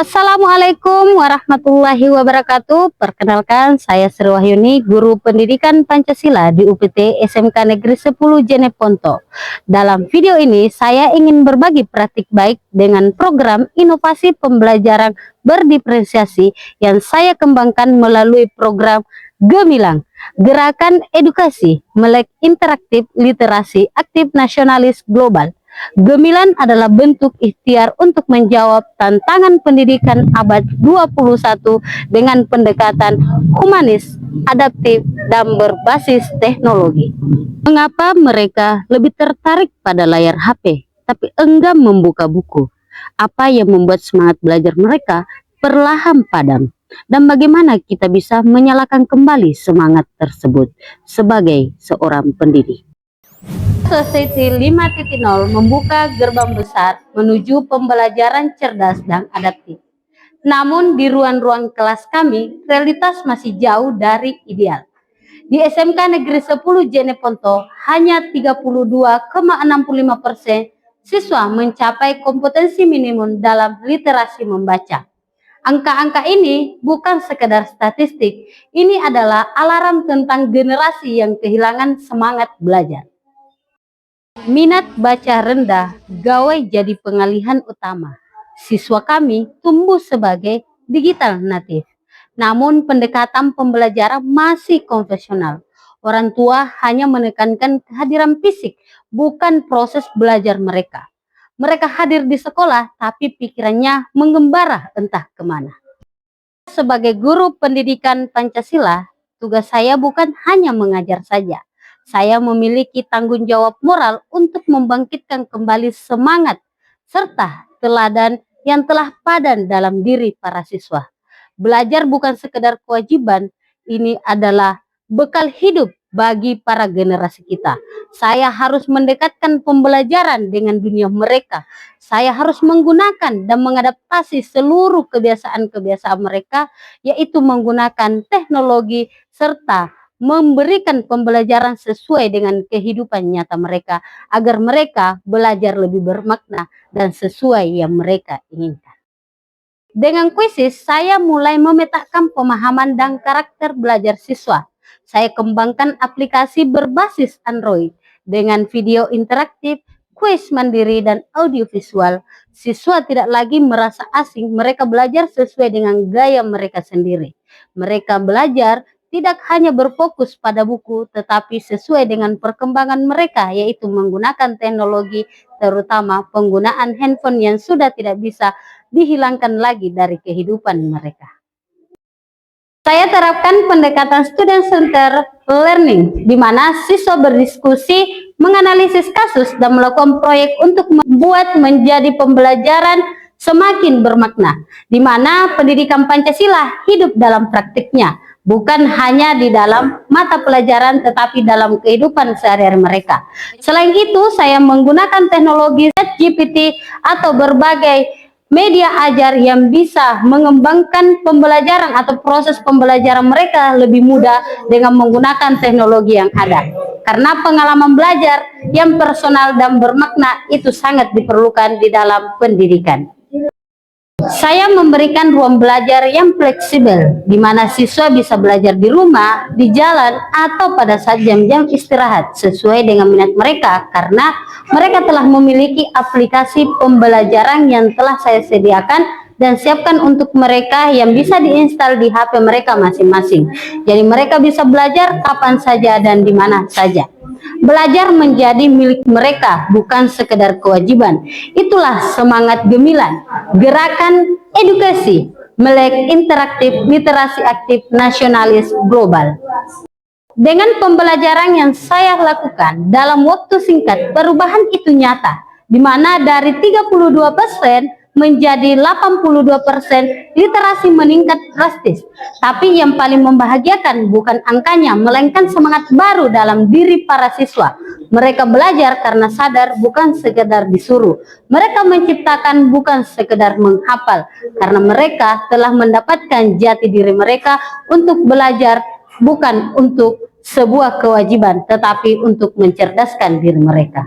Assalamualaikum warahmatullahi wabarakatuh. Perkenalkan, saya Sri Wahyuni, Guru Pendidikan Pancasila di UPT SMK Negeri 10 Jeneponto. Dalam video ini, saya ingin berbagi praktik baik dengan program inovasi pembelajaran berdiferensiasi yang saya kembangkan melalui program Gemilang, Gerakan Edukasi Melek Interaktif Literasi Aktif Nasionalis Global. Gemilan adalah bentuk ikhtiar untuk menjawab tantangan pendidikan abad 21 dengan pendekatan humanis, adaptif, dan berbasis teknologi. Mengapa mereka lebih tertarik pada layar HP, tapi enggan membuka buku? Apa yang membuat semangat belajar mereka perlahan padam? Dan bagaimana kita bisa menyalakan kembali semangat tersebut sebagai seorang pendidik? Society 5.0 membuka gerbang besar menuju pembelajaran cerdas dan adaptif. Namun di ruang-ruang kelas kami, realitas masih jauh dari ideal. Di SMK Negeri 10 Jeneponto, hanya 32,65% siswa mencapai kompetensi minimum dalam literasi membaca. Angka-angka ini bukan sekedar statistik, ini adalah alarm tentang generasi yang kehilangan semangat belajar. Minat baca rendah, gawai jadi pengalihan utama. Siswa kami tumbuh sebagai digital native. Namun pendekatan pembelajaran masih konvensional. Orang tua hanya menekankan kehadiran fisik, bukan proses belajar mereka. Mereka hadir di sekolah, tapi pikirannya mengembara entah kemana. Sebagai guru pendidikan Pancasila, tugas saya bukan hanya mengajar saja. Saya memiliki tanggung jawab moral untuk membangkitkan kembali semangat serta teladan yang telah padan dalam diri para siswa. Belajar bukan sekedar kewajiban, ini adalah bekal hidup bagi para generasi kita. Saya harus mendekatkan pembelajaran dengan dunia mereka. Saya harus menggunakan dan mengadaptasi seluruh kebiasaan-kebiasaan mereka, yaitu menggunakan teknologi serta memberikan pembelajaran sesuai dengan kehidupan nyata mereka, agar mereka belajar lebih bermakna dan sesuai yang mereka inginkan. Dengan kuisis, saya mulai memetakan pemahaman dan karakter belajar siswa. Saya kembangkan aplikasi berbasis Android dengan video interaktif, kuis mandiri, dan audiovisual. Siswa tidak lagi merasa asing, mereka belajar sesuai dengan gaya mereka sendiri. Mereka belajar tidak hanya berfokus pada buku, tetapi sesuai dengan perkembangan mereka, yaitu menggunakan teknologi, terutama penggunaan handphone yang sudah tidak bisa dihilangkan lagi dari kehidupan mereka. Saya terapkan pendekatan student center learning, di mana siswa berdiskusi, menganalisis kasus, dan melakukan proyek untuk membuat menjadi pembelajaran semakin bermakna, di mana pendidikan Pancasila hidup dalam praktiknya, bukan hanya di dalam mata pelajaran tetapi dalam kehidupan sehari-hari mereka. Selain itu, saya menggunakan teknologi ChatGPT atau berbagai media ajar yang bisa mengembangkan pembelajaran atau proses pembelajaran mereka lebih mudah dengan menggunakan teknologi yang ada. Karena pengalaman belajar yang personal dan bermakna itu sangat diperlukan di dalam pendidikan. Saya memberikan ruang belajar yang fleksibel, di mana siswa bisa belajar di rumah, di jalan, atau pada saat jam-jam istirahat, sesuai dengan minat mereka, karena mereka telah memiliki aplikasi pembelajaran yang telah saya sediakan dan siapkan untuk mereka yang bisa diinstal di HP mereka masing-masing. Jadi mereka bisa belajar kapan saja dan di mana saja. Belajar menjadi milik mereka, bukan sekedar kewajiban. Itulah semangat Gemilan, Gerakan Edukasi Melek Interaktif Literasi Aktif Nasionalis Global. Dengan pembelajaran yang saya lakukan dalam waktu singkat, perubahan itu nyata, di mana dari 32% menjadi 82%, literasi meningkat drastis. Tapi yang paling membahagiakan bukan angkanya, melainkan semangat baru dalam diri para siswa. Mereka belajar karena sadar, bukan sekedar disuruh. Mereka menciptakan, bukan sekedar menghafal, karena mereka telah mendapatkan jati diri mereka untuk belajar, bukan untuk sebuah kewajiban, tetapi untuk mencerdaskan diri mereka.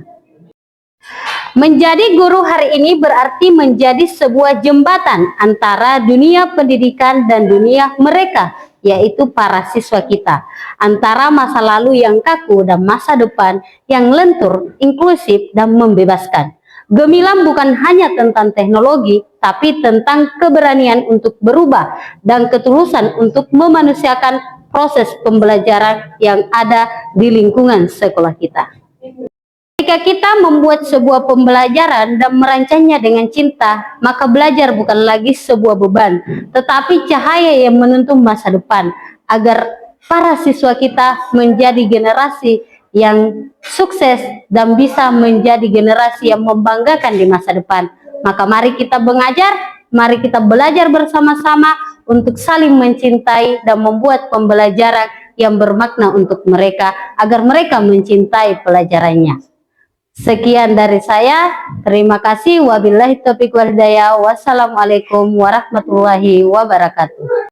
Menjadi guru hari ini berarti menjadi sebuah jembatan antara dunia pendidikan dan dunia mereka, yaitu para siswa kita. Antara masa lalu yang kaku dan masa depan yang lentur, inklusif, dan membebaskan. Gemilang bukan hanya tentang teknologi, tapi tentang keberanian untuk berubah dan ketulusan untuk memanusiakan proses pembelajaran yang ada di lingkungan sekolah kita. Jika kita membuat sebuah pembelajaran dan merancangnya dengan cinta, maka belajar bukan lagi sebuah beban, tetapi cahaya yang menuntun masa depan, agar para siswa kita menjadi generasi yang sukses dan bisa menjadi generasi yang membanggakan di masa depan. Maka mari kita mengajar, mari kita belajar bersama-sama untuk saling mencintai dan membuat pembelajaran yang bermakna untuk mereka, agar mereka mencintai pelajarannya. Sekian dari saya, terima kasih. Wabillahi taufiq wal hidayah. Wassalamualaikum warahmatullahi wabarakatuh.